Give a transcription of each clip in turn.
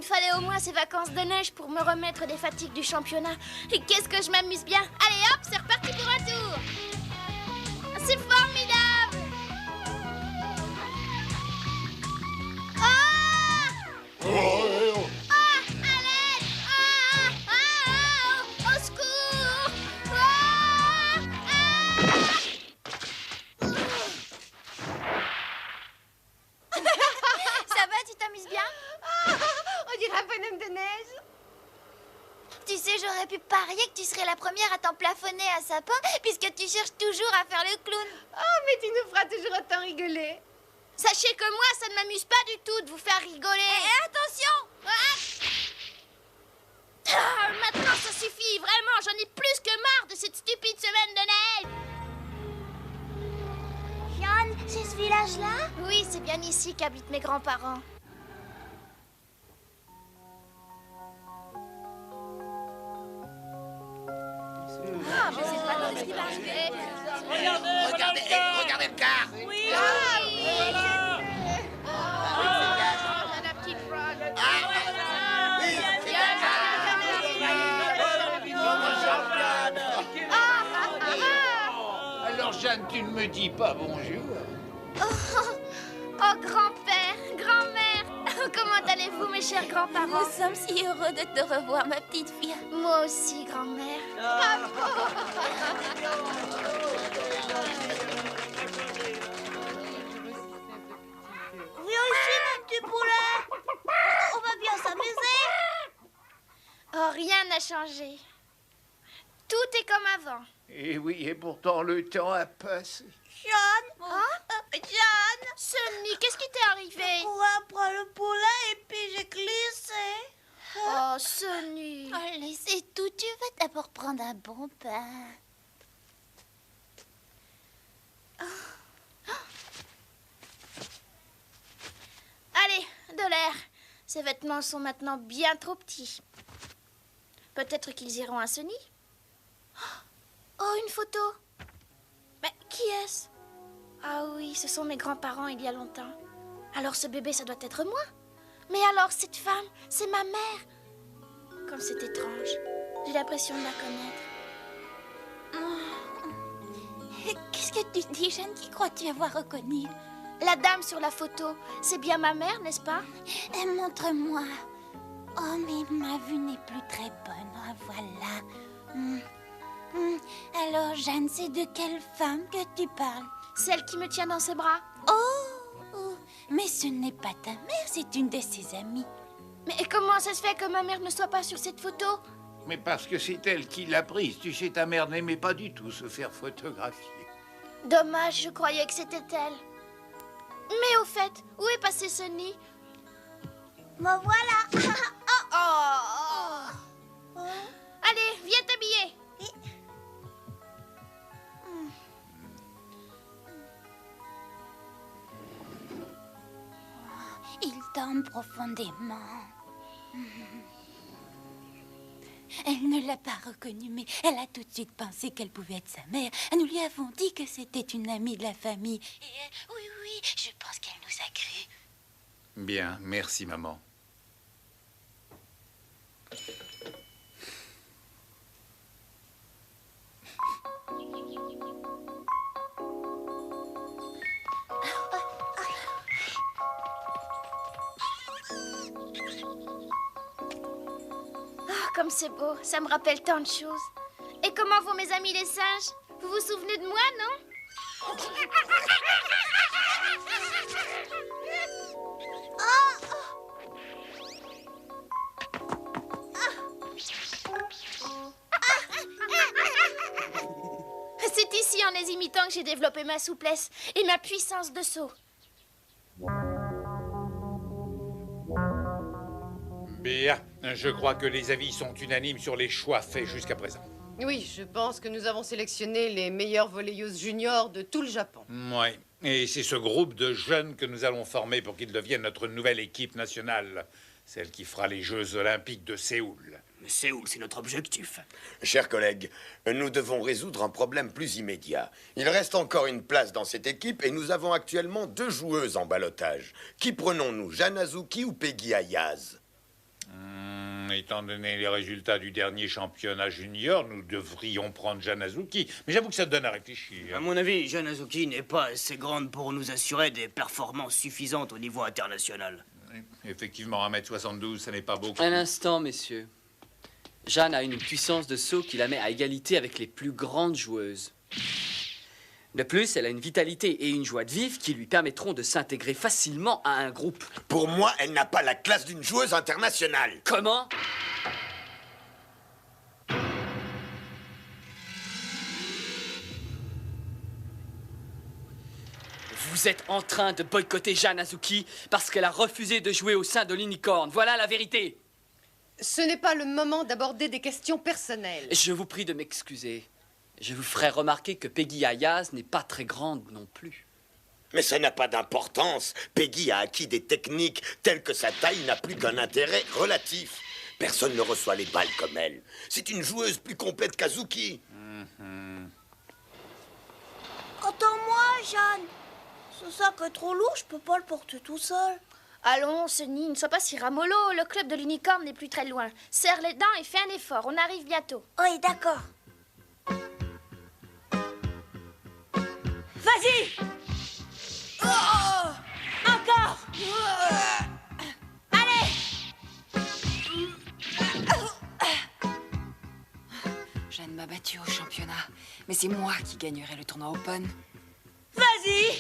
fallait au moins ces vacances de neige pour me remettre des fatigues du championnat. Et qu'est-ce que je m'amuse bien. Allez hop, c'est reparti pour un tour. C'est formidable. À l'aide. Au secours. Ça va, tu t'amuses bien? On dirait un bonhomme de neige. Tu sais, j'aurais pu parier que tu serais la première à t'en plafonner à sapin, puisque tu cherches toujours à faire le clown. Oh, mais tu nous feras toujours autant rigoler. Sachez que moi, ça ne m'amuse pas du tout de vous faire rigoler. Et attention! Maintenant, ça suffit, vraiment, j'en ai plus que marre de cette stupide semaine de neige. Jeanne, c'est ce village-là? Oui, c'est bien ici qu'habitent mes grands-parents. Je sais pas ce qui va arriver. Regardez le car. Oui! Alors, Jeanne, tu ne me dis pas bonjour? Oh, grand-père, grand-mère, comment allez-vous, mes chers grands-parents? Nous sommes si heureux de te revoir, ma petite fille. Moi aussi, grand-mère. Viens ici, mon petit poulet. On va bien s'amuser. Oh, rien n'a changé. Tout est comme avant. Et oui, et pourtant le temps a passé. Jeanne. Jeanne. Sonny, qu'est-ce qui t'est arrivé? On prendre le poulet et puis j'ai glissé. Oh, Sonny. Oh, laissez tout. Tu vas d'abord prendre un bon bain. Allez, de l'air. Ces vêtements sont maintenant bien trop petits. Peut-être qu'ils iront à Sonny. Oh, une photo. Mais qui est-ce? Ah oui, ce sont mes grands-parents il y a longtemps. Alors ce bébé, ça doit être moi. Mais alors cette femme, c'est ma mère. Comme c'est étrange. J'ai l'impression de la connaître. Qu'est-ce que tu dis, Jeanne? Qui crois-tu avoir reconnu? La dame sur la photo, c'est bien ma mère, n'est-ce pas? Montre-moi. Oh, mais ma vue n'est plus très bonne. Ah, voilà. Alors, Jeanne, c'est de quelle femme que tu parles? Celle qui me tient dans ses bras. Oh, mais ce n'est pas ta mère, c'est une de ses amies. Mais comment ça se fait que ma mère ne soit pas sur cette photo? Mais parce que c'est elle qui l'a prise. Tu sais, ta mère n'aimait pas du tout se faire photographier. Dommage, je croyais que c'était elle. Mais au fait, où est passé Sonny? Me voilà. Oh. Allez, viens t'habiller. Il dorme profondément. Elle ne l'a pas reconnue, mais elle a tout de suite pensé qu'elle pouvait être sa mère. Nous lui avons dit que c'était une amie de la famille. Et oui, je pense qu'elle nous a cru. Bien, merci, maman. Oh, comme c'est beau, ça me rappelle tant de choses. Et comment vont mes amis les singes? Vous vous souvenez de moi, non? C'est ici, en les imitant, que j'ai développé ma souplesse et ma puissance de saut. Bien, je crois que les avis sont unanimes sur les choix faits jusqu'à présent. Oui, je pense que nous avons sélectionné les meilleures volleyeuses juniors de tout le Japon. Oui, et c'est ce groupe de jeunes que nous allons former pour qu'ils deviennent notre nouvelle équipe nationale, celle qui fera les Jeux Olympiques de Séoul. Mais Séoul, c'est notre objectif. Chers collègues, nous devons résoudre un problème plus immédiat. Il reste encore une place dans cette équipe et nous avons actuellement 2 joueuses en ballottage. Qui prenons-nous, Jeanne Azuki ou Peggy Ayaz? Étant donné les résultats du dernier championnat junior, nous devrions prendre Jeanne Azuki. Mais j'avoue que ça te donne à réfléchir. À mon avis, Jeanne Azuki n'est pas assez grande pour nous assurer des performances suffisantes au niveau international. Oui, effectivement, 1m72, ça n'est pas beaucoup. Un instant, messieurs. Jeanne a une puissance de saut qui la met à égalité avec les plus grandes joueuses. De plus, elle a une vitalité et une joie de vivre qui lui permettront de s'intégrer facilement à un groupe. Pour moi, elle n'a pas la classe d'une joueuse internationale. Comment? Vous êtes en train de boycotter Jeanne Azuki parce qu'elle a refusé de jouer au sein de l'Unicorn. Voilà la vérité. Ce n'est pas le moment d'aborder des questions personnelles. Je vous prie de m'excuser. Je vous ferai remarquer que Peggy Ayaz n'est pas très grande non plus. Mais ça n'a pas d'importance. Peggy a acquis des techniques telles que sa taille n'a plus qu'un intérêt relatif. Personne ne reçoit les balles comme elle. C'est une joueuse plus complète qu'Azuki. Attends-moi, Jeanne. Ce sac est trop lourd, je peux pas le porter tout seul. Allons, Sonny, ne sois pas si ramollo. Le club de l'unicorne n'est plus très loin. Serre les dents et fais un effort. On arrive bientôt. Oui, d'accord. Vas-y. Encore. Allez. Jeanne m'a battue au championnat, mais c'est moi qui gagnerai le tournoi Open. Vas-y.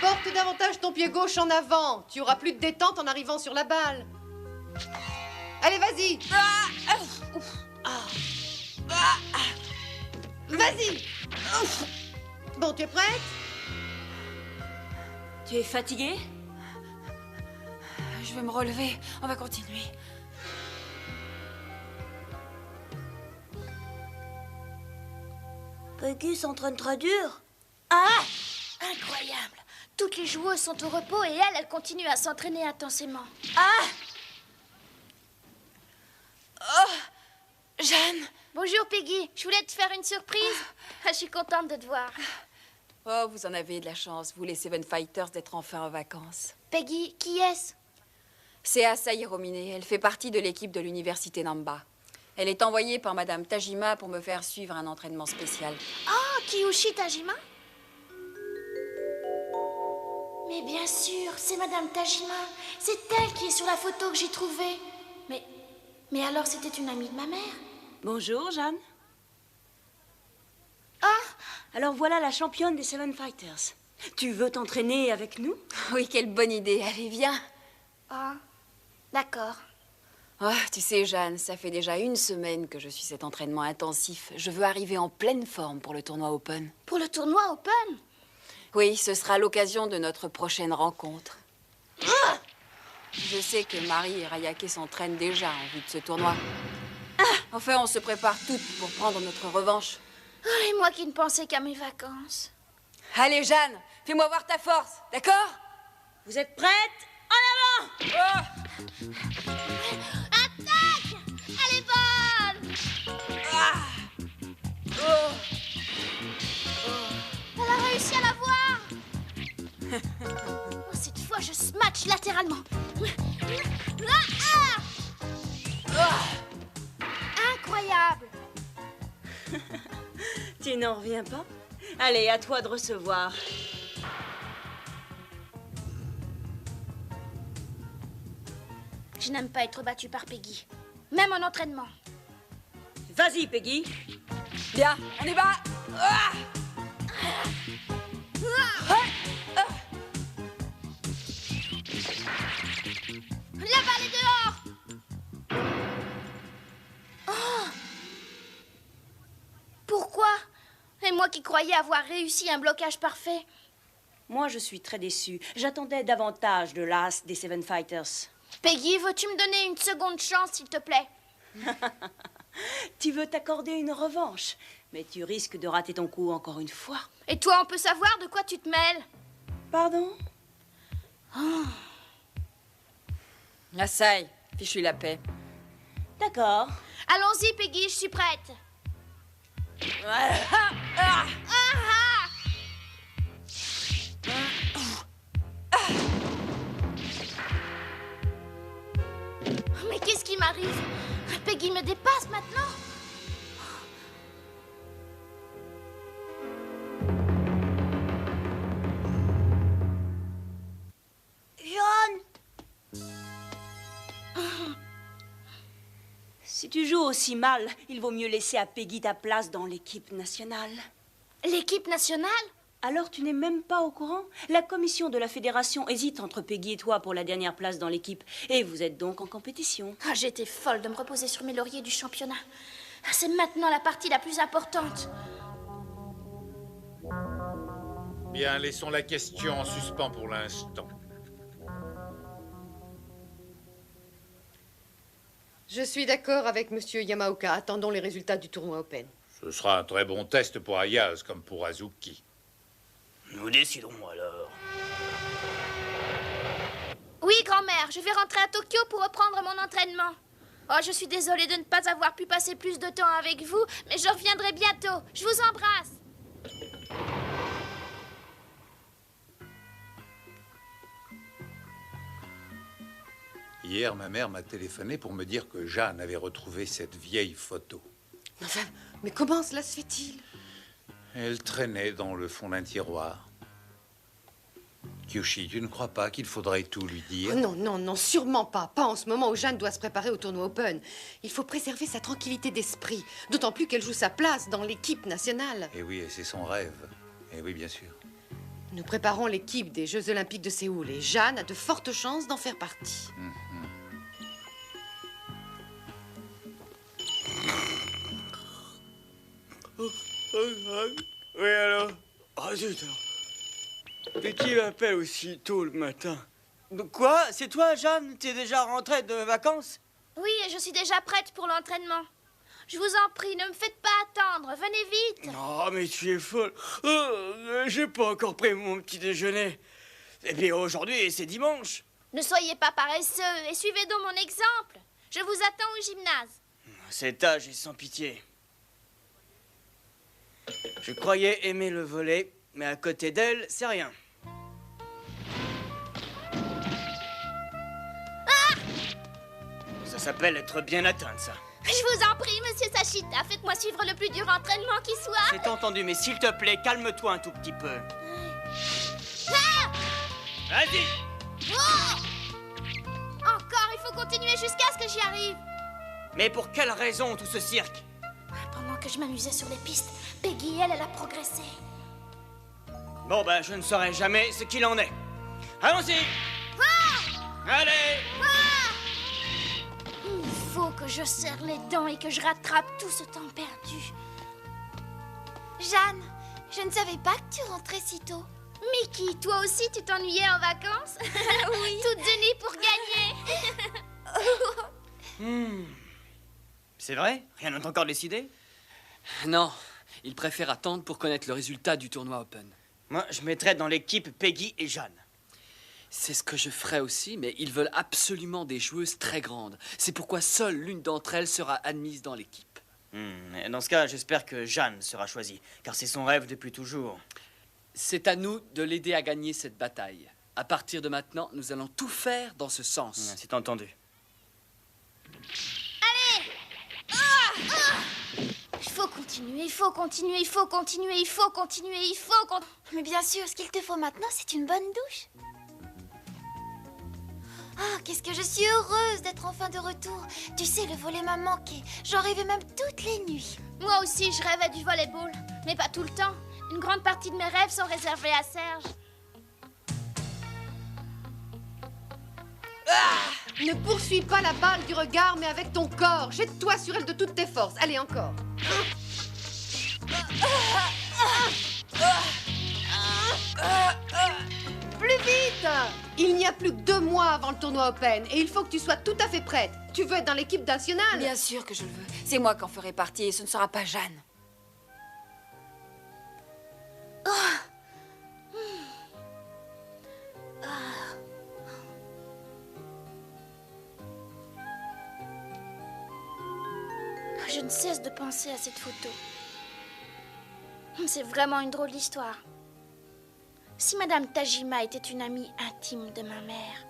Porte davantage ton pied gauche en avant. Tu auras plus de détente en arrivant sur la balle. Allez, vas-y. Vas-y. Bon, tu es prête? Tu es fatiguée? Je vais me relever, on va continuer. Peggy s'entraîne très dur. Ah! Incroyable. Toutes les joueuses sont au repos et elle continue à s'entraîner intensément. Jeanne! Bonjour, Peggy. Je voulais te faire une surprise. Je suis contente de te voir. Oh, vous en avez de la chance, vous les Seven Fighters, d'être enfin en vacances. Peggy, qui est-ce? C'est Asahi Romine, elle fait partie de l'équipe de l'université Namba. Elle est envoyée par Madame Tajima pour me faire suivre un entraînement spécial. Oh, Kiyoshi Tajima? Mais bien sûr, c'est Madame Tajima. C'est elle qui est sur la photo que j'ai trouvée. Mais alors, c'était une amie de ma mère? Bonjour, Jeanne. Ah! Alors voilà la championne des Seven Fighters. Tu veux t'entraîner avec nous? Oui, quelle bonne idée, allez, viens. Ah, d'accord. Oh, tu sais, Jeanne, ça fait déjà 1 semaine que je suis cet entraînement intensif. Je veux arriver en pleine forme pour le tournoi Open. Pour le tournoi Open? Oui, ce sera l'occasion de notre prochaine rencontre. Je sais que Marie et Rayake s'entraînent déjà en vue de ce tournoi. Enfin, on se prépare toutes pour prendre notre revanche. Ah, et moi qui ne pensais qu'à mes vacances. Allez, Jeanne, fais-moi voir ta force, d'accord? Vous êtes prêtes? En avant! Attaque! Elle est bonne! Elle a réussi à la voir! Oh, cette fois, je smash latéralement. Incroyable! Tu n'en reviens pas? Allez, à toi de recevoir. Je n'aime pas être battue par Peggy, même en entraînement. Vas-y, Peggy. Bien, on y va. La balle est dehors! Oh! Pourquoi? Et moi qui croyais avoir réussi un blocage parfait. Moi, je suis très déçue. J'attendais davantage de l'as des Seven Fighters. Peggy, veux-tu me donner une seconde chance, s'il te plaît? Tu veux t'accorder une revanche, mais tu risques de rater ton coup encore une fois. Et toi, on peut savoir de quoi tu te mêles? Pardon? Asahi, fichu la paix. D'accord. Allons-y, Peggy, je suis prête. Mais qu'est-ce qui m'arrive? Peggy me dépasse maintenant. John! Si tu joues aussi mal, il vaut mieux laisser à Peggy ta place dans l'équipe nationale. L'équipe nationale? Alors tu n'es même pas au courant? La commission de la fédération hésite entre Peggy et toi pour la dernière place dans l'équipe. Et vous êtes donc en compétition. Ah, j'étais folle de me reposer sur mes lauriers du championnat. C'est maintenant la partie la plus importante. Bien, laissons la question en suspens pour l'instant. Je suis d'accord avec Monsieur Yamaoka. Attendons les résultats du tournoi Open. Ce sera un très bon test pour Ayaz comme pour Azuki. Nous déciderons alors. Oui, grand-mère, je vais rentrer à Tokyo pour reprendre mon entraînement. Oh, je suis désolée de ne pas avoir pu passer plus de temps avec vous, mais je reviendrai bientôt. Je vous embrasse. Hier, ma mère m'a téléphoné pour me dire que Jeanne avait retrouvé cette vieille photo. Enfin, mais comment cela se fait-il? Elle traînait dans le fond d'un tiroir. Kyushi, tu ne crois pas qu'il faudrait tout lui dire? Oh non, non, non, sûrement pas. Pas en ce moment où Jeanne doit se préparer au tournoi Open. Il faut préserver sa tranquillité d'esprit. D'autant plus qu'elle joue sa place dans l'équipe nationale. Eh oui, et c'est son rêve. Eh oui, bien sûr. Nous préparons l'équipe des Jeux Olympiques de Séoul et Jeanne a de fortes chances d'en faire partie. Oui, alors? Oh, zut. Mais qui m'appelle aussi tôt le matin? Quoi? C'est toi, Jeanne? T'es déjà rentrée de vacances? Oui, je suis déjà prête pour l'entraînement. Je vous en prie, ne me faites pas attendre. Venez vite. Non, mais tu es folle. J'ai pas encore pris mon petit déjeuner. Et puis aujourd'hui, c'est dimanche. Ne soyez pas paresseux et suivez donc mon exemple. Je vous attends au gymnase. Cet âge est sans pitié. Je croyais aimer le volley, mais à côté d'elle, c'est rien. Ça s'appelle être bien atteinte, ça. Je vous en prie, monsieur Sachita, faites-moi suivre le plus dur entraînement qui soit. C'est entendu, mais s'il te plaît, calme-toi un tout petit peu. Ah! Vas-y! Oh! Encore, il faut continuer jusqu'à ce que j'y arrive. Mais pour quelle raison tout ce cirque? Pendant que je m'amusais sur les pistes, Peggy, elle a progressé. Bon, ben, je ne saurai jamais ce qu'il en est. Allons-y! Allez! Il faut que je serre les dents et que je rattrape tout ce temps perdu. Jeanne, je ne savais pas que tu rentrais si tôt. Mickey, toi aussi, tu t'ennuyais en vacances? Oui. Toute unie pour gagner. C'est vrai? Rien n'est encore décidé? Non, il préfère attendre pour connaître le résultat du tournoi Open. Moi, je mettrais dans l'équipe Peggy et Jeanne. C'est ce que je ferais aussi, mais ils veulent absolument des joueuses très grandes. C'est pourquoi seule l'une d'entre elles sera admise dans l'équipe. Dans ce cas, j'espère que Jeanne sera choisie, car c'est son rêve depuis toujours. C'est à nous de l'aider à gagner cette bataille. À partir de maintenant, nous allons tout faire dans ce sens. C'est entendu. Allez! Il faut continuer, il faut continuer, il faut continuer, il faut continuer, il faut continuer. Mais bien sûr, ce qu'il te faut maintenant, c'est une bonne douche. Ah, qu'est-ce que je suis heureuse d'être enfin de retour. Tu sais, le volley m'a manqué. J'en rêvais même toutes les nuits. Moi aussi, je rêvais du volleyball, mais pas tout le temps. Une grande partie de mes rêves sont réservés à Serge. Ne poursuis pas la balle du regard, mais avec ton corps. Jette-toi sur elle de toutes tes forces. Allez, encore. Plus vite! Il n'y a plus que 2 mois avant le tournoi Open et il faut que tu sois tout à fait prête. Tu veux être dans l'équipe nationale? Bien sûr que je le veux. C'est moi qui en ferai partie et ce ne sera pas Jeanne. Je ne cesse de penser à cette photo. C'est vraiment une drôle d'histoire. Si Madame Tajima était une amie intime de ma mère,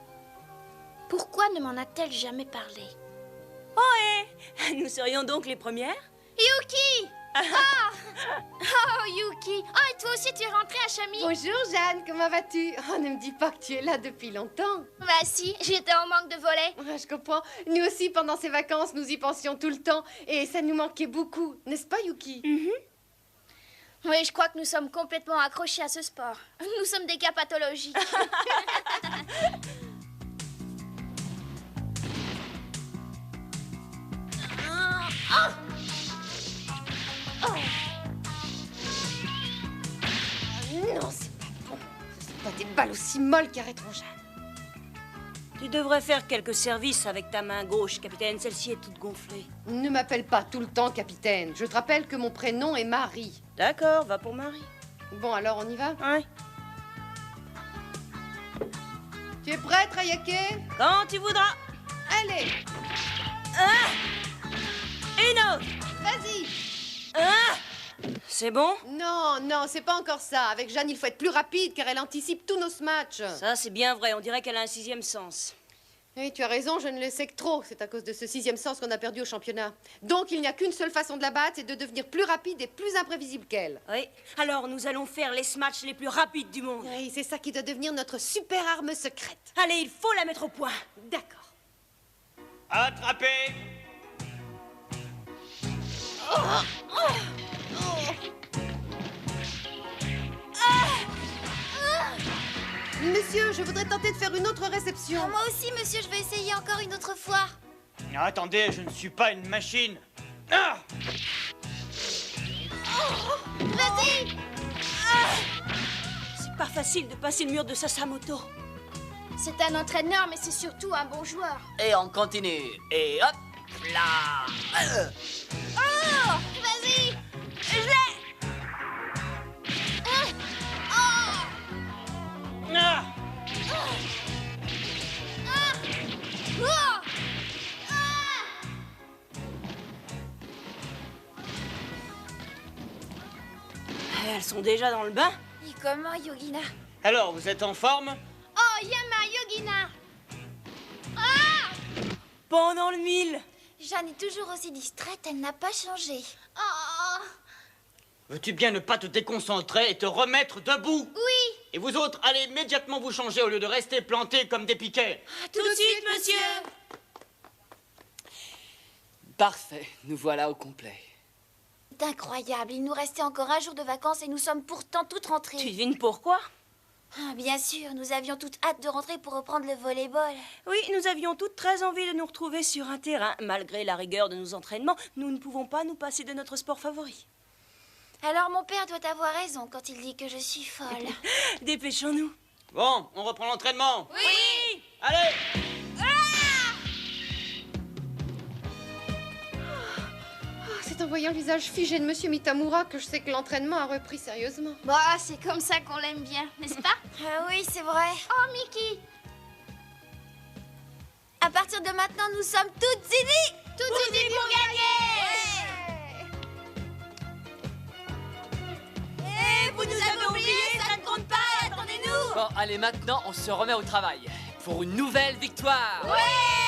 pourquoi ne m'en a-t-elle jamais parlé? Oh, nous serions donc les premières? Yuki! Ah! Oh, Yuki! Oh, et toi aussi, tu es rentrée à Chami? Bonjour Jeanne, comment vas-tu? Oh, ne me dis pas que tu es là depuis longtemps. Bah si, j'étais en manque de volets. Ouais, je comprends. Nous aussi, pendant ces vacances, nous y pensions tout le temps. Et ça nous manquait beaucoup, n'est-ce pas, Yuki? Oui, je crois que nous sommes complètement accrochés à ce sport. Nous sommes des cas pathologiques. Non, c'est pas bon. Ce sont pas des balles aussi molles qui arrêteront Jeanne. Tu devrais faire quelques services avec ta main gauche, capitaine. Celle-ci est toute gonflée. Ne m'appelle pas tout le temps capitaine. Je te rappelle que mon prénom est Marie. D'accord, va pour Marie. Bon, alors on y va? Ouais. Tu es prête, Rayake? Quand tu voudras. Allez, Une autre. vas-y. C'est bon? Non, non, c'est pas encore ça. Avec Jeanne, il faut être plus rapide car elle anticipe tous nos matchs. Ça, c'est bien vrai. On dirait qu'elle a un sixième sens. Oui, tu as raison, je ne le sais que trop. C'est à cause de ce sixième sens qu'on a perdu au championnat. Donc, il n'y a qu'une seule façon de la battre, c'est de devenir plus rapide et plus imprévisible qu'elle. Oui. Alors, nous allons faire les smatchs les plus rapides du monde. Oui, c'est ça qui doit devenir notre super arme secrète. Allez, il faut la mettre au point. D'accord. Attrapez! Monsieur, je voudrais tenter de faire une autre réception. Ah, moi aussi, monsieur, je vais essayer encore une autre fois. Attendez, je ne suis pas une machine. Ah! Vas-y! C'est pas facile de passer le mur de Sasamoto. C'est un entraîneur, mais c'est surtout un bon joueur. Et on continue. Et hop là. Oh! Vas-y! Je l'ai! Ah! Elles sont déjà dans le bain? Et comment, Yogina? Alors, vous êtes en forme? Oh, Yama Yogina! Pendant le mille. Jeanne est toujours aussi distraite, elle n'a pas changé. Oh! Veux-tu bien ne pas te déconcentrer et te remettre debout? Oui! Et vous autres, allez immédiatement vous changer au lieu de rester plantés comme des piquets. Tout de suite, monsieur. Parfait, nous voilà au complet. C'est incroyable, il nous restait encore un jour de vacances et nous sommes pourtant toutes rentrées. Tu devines pourquoi? Ah, bien sûr, nous avions toutes hâte de rentrer pour reprendre le volleyball. Oui, nous avions toutes très envie de nous retrouver sur un terrain. Malgré la rigueur de nos entraînements, nous ne pouvons pas nous passer de notre sport favori. Alors mon père doit avoir raison quand il dit que je suis folle. Dépêchons-nous. Bon, on reprend l'entraînement. Oui! Allez! C'est en voyant le visage figé de Monsieur Mitamura que je sais que l'entraînement a repris sérieusement. Bah, c'est comme ça qu'on l'aime bien, n'est-ce pas? Ah oui, c'est vrai. Oh, Mickey! À partir de maintenant, nous sommes toutes unis. Toutes unis pour gagner! Et vous nous avez oubliés, ça ne compte pas. Attendez-nous. Bon, allez, maintenant, on se remet au travail. Pour une nouvelle victoire. Ouais!